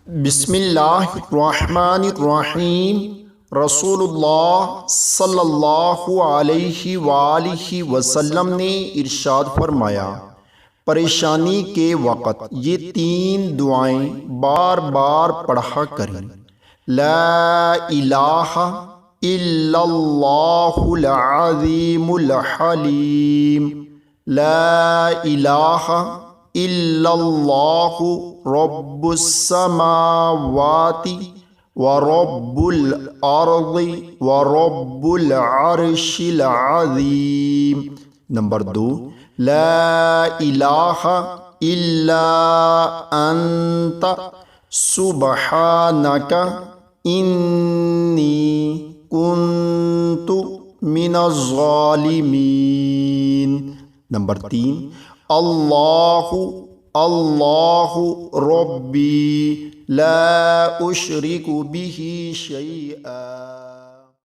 بسم اللہ الرحمن الرحیم۔ رسول اللہ صلی اللہ علیہ وآلہ وسلم نے ارشاد فرمایا، پریشانی کے وقت یہ 3 دعائیں بار بار پڑھا کریں۔ لا الہ الا اللہ العظیم الحلیم، لا الہ الا اللہ رب السماوات ورب الارض ورب العرش العظیم۔ نمبر 2، لا الہ الا انت سبحانک انی کنت من الظالمین۔ نمبر 3، اللہ اللہ ربی لا اشرک بہ شیئا۔